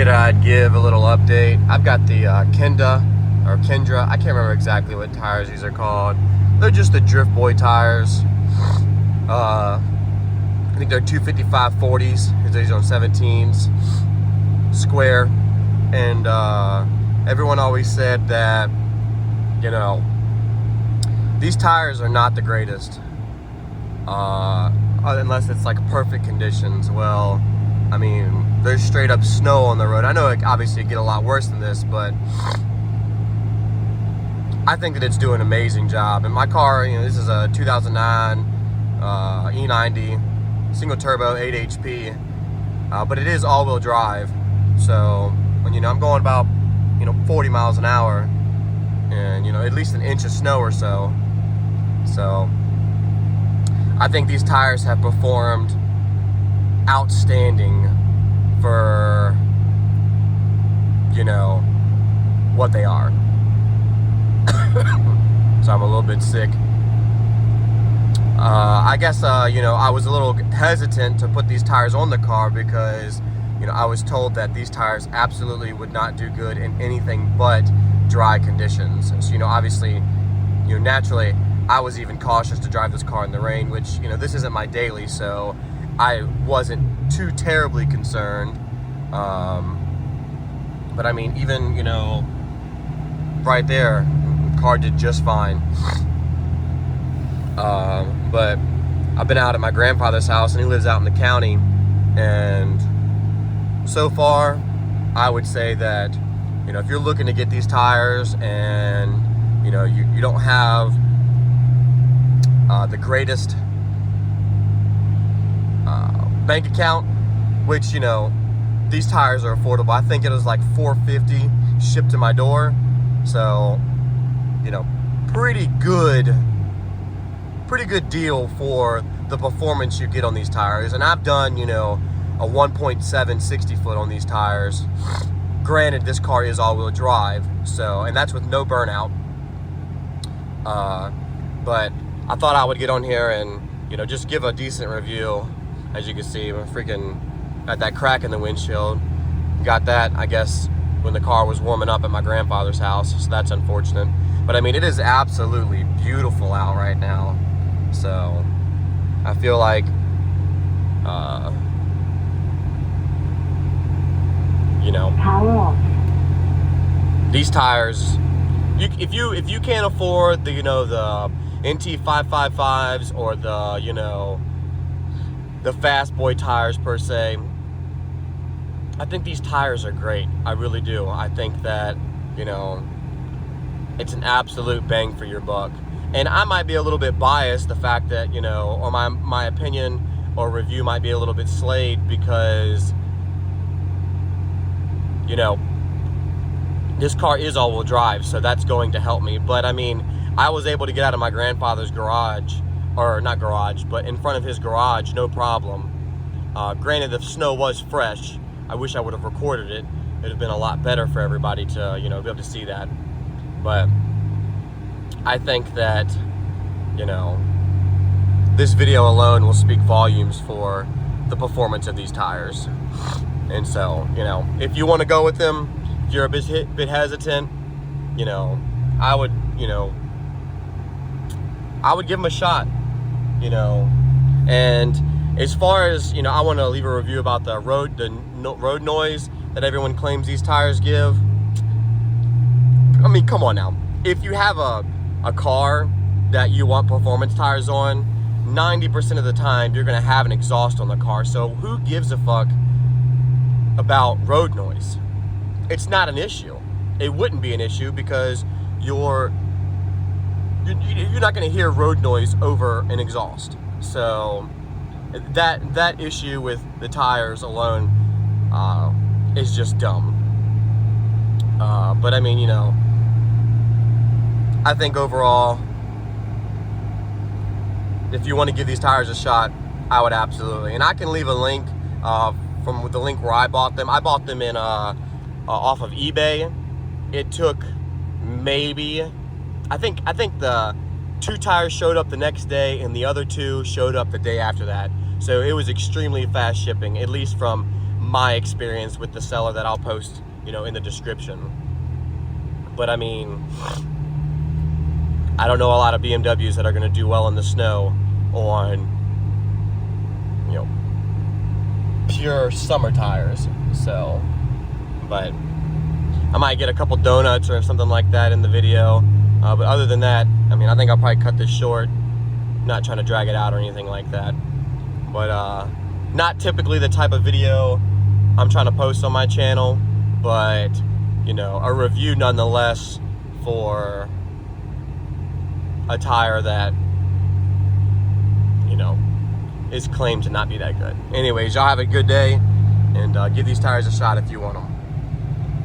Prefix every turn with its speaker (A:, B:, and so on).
A: figured I'd give a little update. I've got the Kenda, or Kendra, I can't remember exactly what tires these are called. They're just the Drift Boy tires. I think they're 255 40s, because these are on 17s, square. And everyone always said that, you know, these tires are not the greatest, unless it's like perfect conditions. Well, I mean, there's straight up snow on the road. I know it obviously get a lot worse than this, but I think that it's doing an amazing job. And my car, you know, this is a 2009 E90, single turbo, 8 HP, but it is all-wheel drive. So, when, you know, I'm going about, you know, 40 miles an hour, and, you know, at least an inch of snow or so. So, I think these tires have performed outstanding for, you know, what they are. So I'm a little bit sick. I guess, you know, I was a little hesitant to put these tires on the car because, you know, I was told that these tires absolutely would not do good in anything but dry conditions. So, you know, obviously, you know, naturally, I was even cautious to drive this car in the rain, which, you know, this isn't my daily, so I wasn't too terribly concerned. But I mean, even, you know, right there, the car did just fine. But I've been out at my grandfather's house, and he lives out in the county, and so far, I would say that, you know, if you're looking to get these tires and, you know, you don't have the greatest bank account, which, you know, these tires are affordable. I think it was like $450 shipped to my door. So, you know, pretty good deal for the performance you get on these tires. And I've done, you know, a 1.7 60 foot on these tires. Granted, this car is all-wheel drive, so, and that's with no burnout. But I thought I would get on here and, you know, just give a decent review. As you can see, I'm freaking got that crack in the windshield. Got that, I guess, when the car was warming up at my grandfather's house, so that's unfortunate. But I mean, it is absolutely beautiful out right now. So I feel like you know,
B: power off.
A: These tires, if you can't afford the, you know, the NT 555s or the, you know, the Fast Boy tires per se, I think these tires are great. I really do. I think that, you know, it's an absolute bang for your buck. And I might be a little bit biased, the fact that, you know, or my opinion or review might be a little bit slayed because, you know, this car is all-wheel drive, so that's going to help me. But I mean, I was able to get out of my grandfather's garage, or not garage, but in front of his garage, no problem. Granted, the snow was fresh. I wish I would have recorded it. It would have been a lot better for everybody to, you know, be able to see that. But I think that, you know, this video alone will speak volumes for the performance of these tires. And so, you know, if you want to go with them, if you're a bit hesitant, you know, I would give them a shot, you know. And as far as, you know, I want to leave a review about the road noise that everyone claims these tires give. I mean, come on now. If you have a car that you want performance tires on, 90% of the time you're going to have an exhaust on the car. So who gives a fuck about road noise? It's not an issue. It wouldn't be an issue because you're not going to hear road noise over an exhaust. So that issue with the tires alone is just dumb. But I mean, you know, I think overall, if you want to give these tires a shot, I would absolutely. And I can leave a link from the link where I bought them. I bought them in off of eBay. It took maybe, I think the 2 tires showed up the next day and the other 2 showed up the day after that. So it was extremely fast shipping, at least from my experience with the seller that I'll post, you know, in the description. But I mean, I don't know a lot of BMWs that are going to do well in the snow on, you know, pure summer tires. So, but I might get a couple donuts or something like that in the video. But other than that, I mean, I think I'll probably cut this short. Not trying to drag it out or anything like that. But not typically the type of video I'm trying to post on my channel, but you know, a review nonetheless for a tire that, you know, is claimed to not be that good. Anyways, y'all have a good day, and give these tires a shot if you want them.